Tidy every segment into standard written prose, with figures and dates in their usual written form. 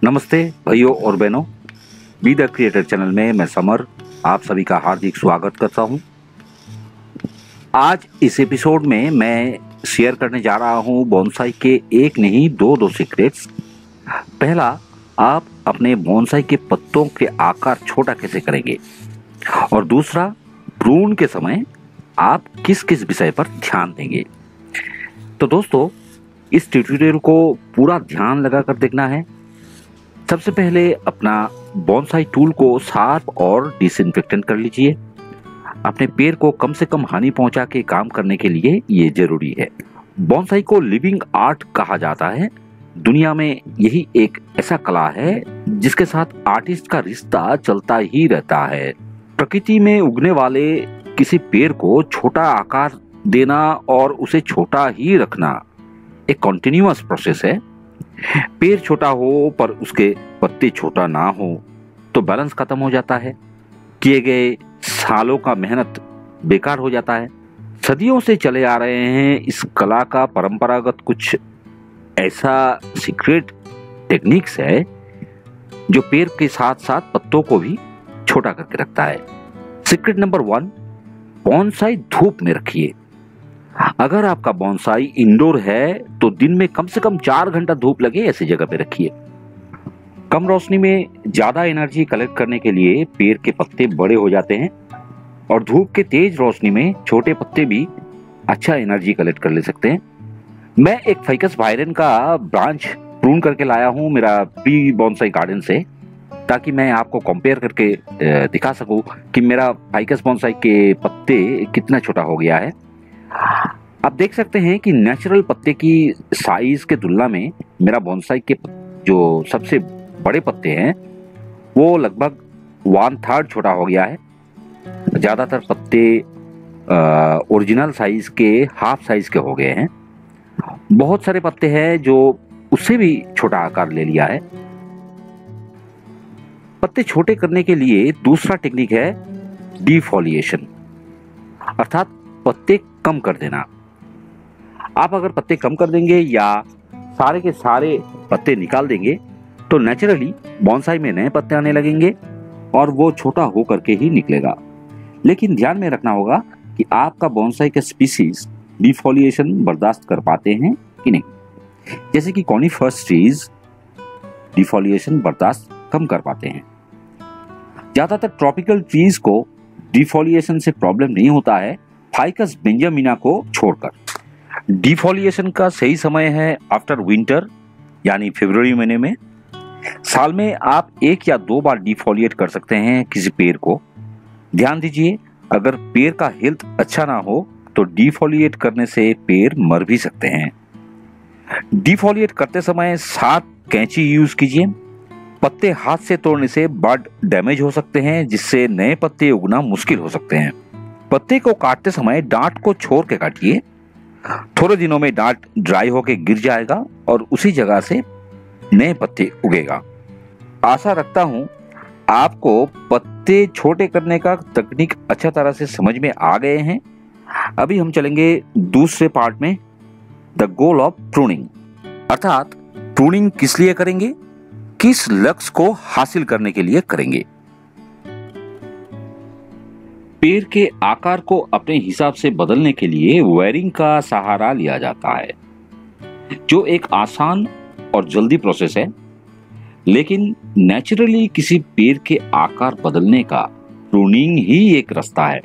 नमस्ते भाइयों और बहनों, बी द क्रिएटर चैनल में मैं समर आप सभी का हार्दिक स्वागत करता हूं। आज इस एपिसोड में मैं शेयर करने जा रहा हूं बोनसाई के एक नहीं दो सीक्रेट्स। पहला, आप अपने बोनसाई के पत्तों के आकार छोटा कैसे करेंगे, और दूसरा, प्रून के समय आप किस किस विषय पर ध्यान देंगे। तो दोस्तों, इस ट्यूटोरियल को पूरा ध्यान लगाकर देखना है। सबसे पहले अपना बोनसाई टूल को साफ और डिसइंफेक्टेंट कर लीजिए। अपने पैर को कम से कम हानि पहुंचा के काम करने के लिए ये जरूरी है। बोनसाई को लिविंग आर्ट कहा जाता है। दुनिया में यही एक ऐसा कला है जिसके साथ आर्टिस्ट का रिश्ता चलता ही रहता है। प्रकृति में उगने वाले किसी पेड़ को छोटा आकार देना और उसे छोटा ही रखना एक कॉन्टिन्यूअस प्रोसेस है। पेड़ छोटा हो पर उसके पत्ते छोटा ना हो तो बैलेंस खत्म हो जाता है। किए गए सालों का मेहनत बेकार हो जाता है। सदियों से चले आ रहे हैं इस कला का परंपरागत कुछ ऐसा सीक्रेट टेक्निक्स है जो पेड़ के साथ साथ पत्तों को भी छोटा करके रखता है। सीक्रेट नंबर 1, बोनसाई धूप में रखिए। अगर आपका बोनसाई इंडोर है तो दिन में कम से कम 4 घंटा धूप लगे ऐसी जगह पे रखिए। कम रोशनी में ज्यादा एनर्जी कलेक्ट करने के लिए पेड़ के पत्ते बड़े हो जाते हैं, और धूप के तेज रोशनी में छोटे पत्ते भी अच्छा एनर्जी कलेक्ट कर ले सकते हैं। मैं एक फाइकस वायरेन का ब्रांच प्रून करके लाया हूं मेरा प्री बोनसाई गार्डन से, ताकि मैं आपको कंपेयर करके दिखा सकूं कि मेरा फाइकस बोनसाई के पत्ते कितना छोटा हो गया है। आप देख सकते हैं कि नेचुरल पत्ते की साइज के तुलना में मेरा बोनसाई के जो सबसे बड़े पत्ते हैं वो लगभग 1/3 छोटा हो गया है। ज्यादातर पत्ते ओरिजिनल साइज के हाफ साइज के हो गए हैं। बहुत सारे पत्ते हैं जो उससे भी छोटा आकार ले लिया है। पत्ते छोटे करने के लिए दूसरा टेक्निक है डिफोलिएशन, अर्थात पत्ते कम कर देना। आप अगर पत्ते कम कर देंगे या सारे के सारे पत्ते निकाल देंगे तो नेचुरली बोनसाई में नए पत्ते आने लगेंगे और वो छोटा हो करके ही निकलेगा। लेकिन ध्यान में रखना होगा कि आपका बोनसाई के स्पीसीज डिफोलिएशन बर्दाश्त कर पाते हैं कि नहीं। जैसे कि कॉनिफरस ट्रीज डिफोलिएशन बर्दाश्त कम कर पाते हैं। ज्यादातर ट्रॉपिकल ट्रीज को डिफोलिएशन से प्रॉब्लम नहीं होता है, फाइकस बेंजामिना को छोड़कर। डिफोलिएशन का सही समय है आफ्टर विंटर, यानी फरवरी महीने में। साल में आप 1 या 2 बार डिफोलिएट कर सकते हैं किसी पेड़ को। ध्यान दीजिए, अगर पेड़ का हेल्थ अच्छा ना हो तो डिफोलिएट करने से पेड़ मर भी सकते हैं। डिफोलिएट करते समय 7 कैंची यूज कीजिए। पत्ते हाथ से तोड़ने से बड डैमेज हो सकते हैं, जिससे नए पत्ते उगना मुश्किल हो सकते हैं। पत्ते को काटते समय डांट को छोड़ के काटिए। थोड़े दिनों में डांट ड्राई होके गिर जाएगा और उसी जगह से नए पत्ते उगेगा। आशा रखता हूं आपको पत्ते छोटे करने का तकनीक अच्छा तरह से समझ में आ गए हैं। अभी हम चलेंगे दूसरे पार्ट में, द गोल ऑफ प्रूनिंग, अर्थात प्रूनिंग किस लिए करेंगे, किस लक्ष्य को हासिल करने के लिए करेंगे। पेड़ के आकार को अपने हिसाब से बदलने के लिए वायरिंग का सहारा लिया जाता है, जो एक आसान और जल्दी प्रोसेस है। लेकिन नेचुरली किसी पेड़ के आकार बदलने का प्रूनिंग ही एक रास्ता है।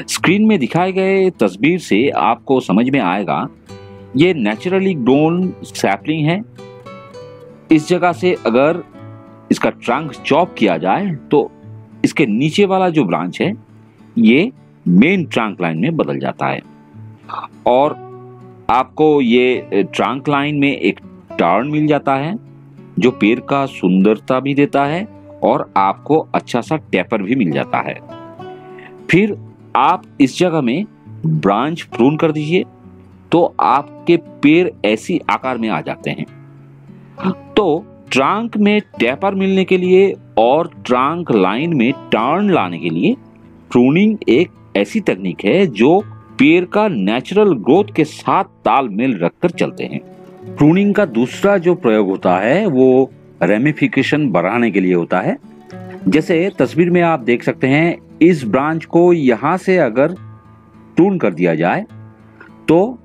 स्क्रीन में दिखाए गए तस्वीर से आपको समझ में आएगा, ये नेचुरली ग्रोन सैपलिंग है। इस जगह से अगर इसका ट्रंक चॉप किया जाए तो इसके नीचे वाला जो ब्रांच है ये मेन ट्रंक लाइन में बदल जाता है, और आपको ये ट्रंक लाइन में एक टर्न मिल जाता है जो पेड़ का सुंदरता भी देता है और आपको अच्छा सा टेपर भी मिल जाता है। फिर आप इस जगह में ब्रांच प्रून कर दीजिए तो आपके पेड़ ऐसी आकार में आ जाते हैं। तो ट्रंक में टेपर मिलने के लिए और ट्रंक लाइन में टर्न लाने के लिए प्रूनिंग एक ऐसी तकनीक है जो पेड़ का नेचुरल ग्रोथ के साथ तालमेल रखकर चलते हैं। प्रूनिंग का दूसरा जो प्रयोग होता है वो रेमिफिकेशन बढ़ाने के लिए होता है। जैसे तस्वीर में आप देख सकते हैं, इस ब्रांच को यहां से अगर प्रून कर दिया जाए तो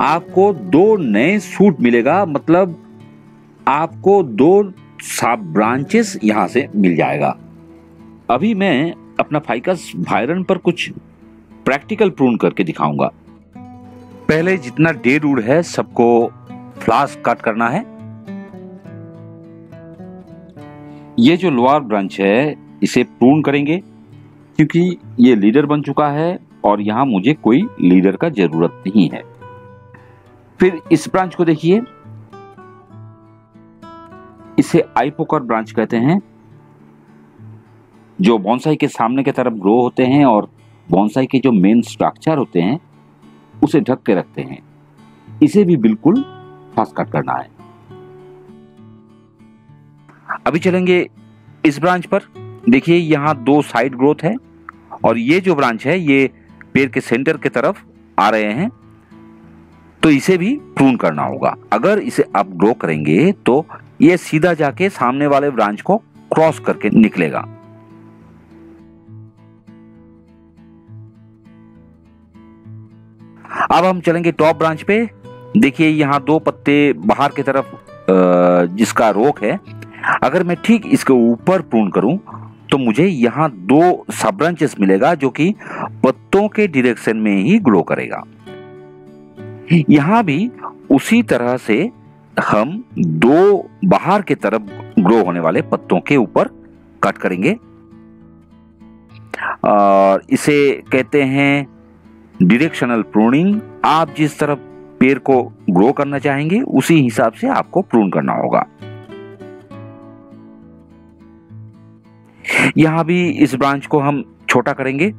आपको 2 नए सूट मिलेगा, मतलब आपको 2 सब ब्रांचेस यहां से मिल जाएगा। अभी मैं अपना फाइकस वायरन पर कुछ प्रैक्टिकल प्रून करके दिखाऊंगा। पहले जितना डेड वुड है सबको फ्लास कट करना है। ये जो लोअर ब्रांच है इसे प्रून करेंगे क्योंकि ये लीडर बन चुका है और यहां मुझे कोई लीडर का जरूरत नहीं है। फिर इस ब्रांच को देखिए, इसे आइपोकर ब्रांच कहते हैं, जो बोनसाई के सामने की तरफ ग्रो होते हैं और बोनसाई के जो मेन स्ट्रक्चर होते हैं उसे ढक के रखते हैं। इसे भी बिल्कुल फास्ट कट करना है। अभी चलेंगे इस ब्रांच पर। देखिए यहां 2 साइड ग्रोथ है और ये जो ब्रांच है ये पेड़ के सेंटर की तरफ आ रहे हैं, तो इसे भी प्रून करना होगा। अगर इसे आप ग्रो करेंगे तो ये सीधा जाके सामने वाले ब्रांच को क्रॉस करके निकलेगा। अब हम चलेंगे टॉप ब्रांच पे। देखिए यहाँ 2 पत्ते बाहर की तरफ जिसका रोक है, अगर मैं ठीक इसके ऊपर प्रून करूं तो मुझे यहाँ 2 सब ब्रांचेस मिलेगा जो कि पत्तों के डायरेक्शन में ही ग्रो करेगा। यहाँ भी उसी तरह से हम 2 बाहर की तरफ ग्रो होने वाले पत्तों के ऊपर कट करेंगे और इसे कहते हैं डायरेक्शनल प्रूनिंग। आप जिस तरफ पेड़ को ग्रो करना चाहेंगे उसी हिसाब से आपको प्रून करना होगा। यहां भी इस ब्रांच को हम छोटा करेंगे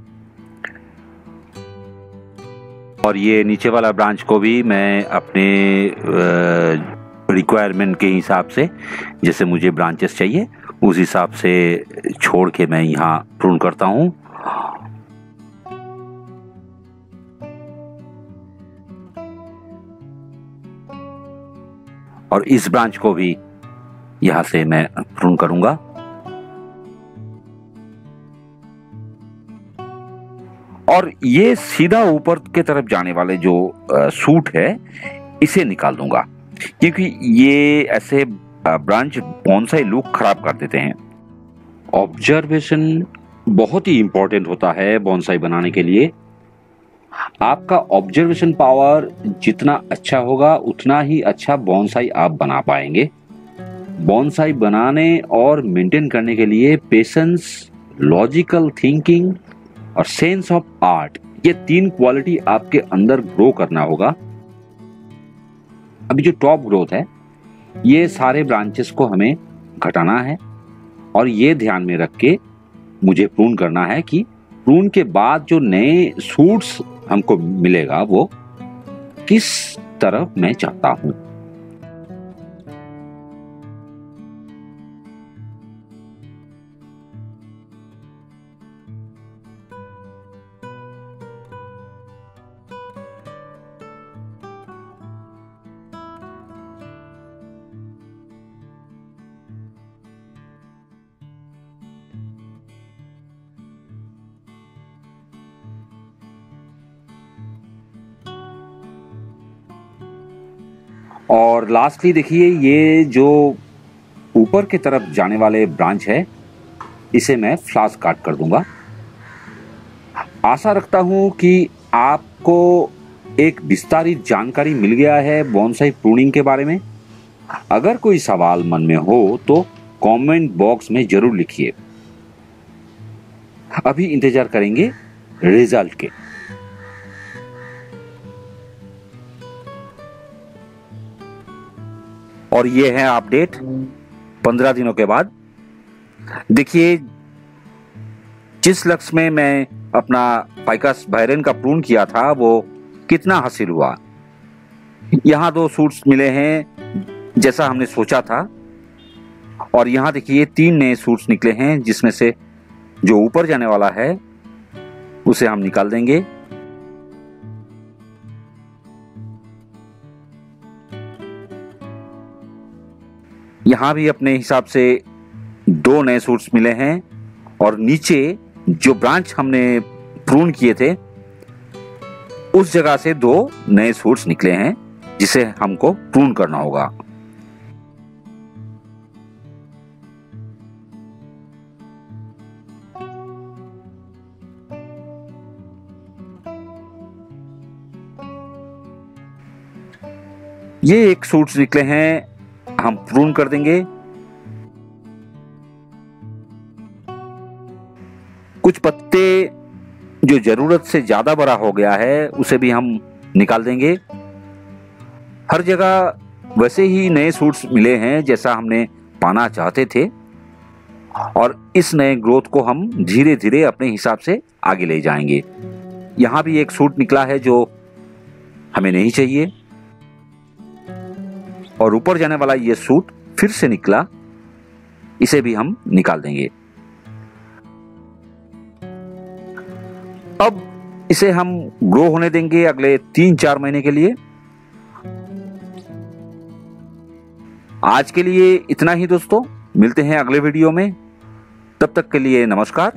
और ये नीचे वाला ब्रांच को भी मैं अपने रिक्वायरमेंट के हिसाब से, जैसे मुझे ब्रांचेस चाहिए उस हिसाब से छोड़ के मैं यहाँ प्रून करता हूँ। और इस ब्रांच को भी यहां से मैं प्रून करूंगा। और ये सीधा ऊपर के तरफ जाने वाले जो सूट है इसे निकाल दूंगा क्योंकि ये ऐसे ब्रांच बोनसाई लुक खराब कर देते हैं। ऑब्जर्वेशन बहुत ही इंपॉर्टेंट होता है बोनसाई बनाने के लिए। आपका ऑब्जर्वेशन पावर जितना अच्छा होगा उतना ही अच्छा बोनसाई आप बना पाएंगे। बोनसाई बनाने और मेंटेन करने के लिए पेशेंस, लॉजिकल थिंकिंग और सेंस ऑफ आर्ट, ये 3 क्वालिटी आपके अंदर ग्रो करना होगा। अभी जो टॉप ग्रोथ है ये सारे ब्रांचेस को हमें घटाना है और ये ध्यान में रख के मुझे प्रून करना है कि प्रून के बाद जो नए सूट्स हमको मिलेगा वो किस तरफ मैं चाहता हूं। और लास्टली देखिए ये जो ऊपर की तरफ जाने वाले ब्रांच है इसे मैं फ्लास काट कर दूंगा। आशा रखता हूं कि आपको एक विस्तारित जानकारी मिल गया है बोनसाई प्रूनिंग के बारे में। अगर कोई सवाल मन में हो तो कमेंट बॉक्स में जरूर लिखिए। अभी इंतजार करेंगे रिजल्ट के। और ये है अपडेट 15 दिनों के बाद। देखिए जिस लक्ष्य में मैं अपना फाइकस वायरन का प्रून किया था वो कितना हासिल हुआ। यहाँ 2 सूट्स मिले हैं जैसा हमने सोचा था और यहाँ देखिए 3 नए सूट्स निकले हैं जिसमें से जो ऊपर जाने वाला है उसे हम निकाल देंगे। यहाँ भी अपने हिसाब से 2 नए सूट्स मिले हैं और नीचे जो ब्रांच हमने प्रून किए थे उस जगह से 2 नए सूट्स निकले हैं जिसे हमको प्रून करना होगा। ये एक सूट्स निकले हैं, हम प्रून कर देंगे। कुछ पत्ते जो जरूरत से ज्यादा बड़ा हो गया है उसे भी हम निकाल देंगे। हर जगह वैसे ही नए सूट्स मिले हैं जैसा हमने पाना चाहते थे और इस नए ग्रोथ को हम धीरे धीरे अपने हिसाब से आगे ले जाएंगे। यहाँ भी एक सूट निकला है जो हमें नहीं चाहिए और ऊपर जाने वाला ये सूट फिर से निकला, इसे भी हम निकाल देंगे। अब इसे हम ग्रो होने देंगे अगले 3-4 महीने के लिए। आज के लिए इतना ही दोस्तों, मिलते हैं अगले वीडियो में। तब तक के लिए नमस्कार।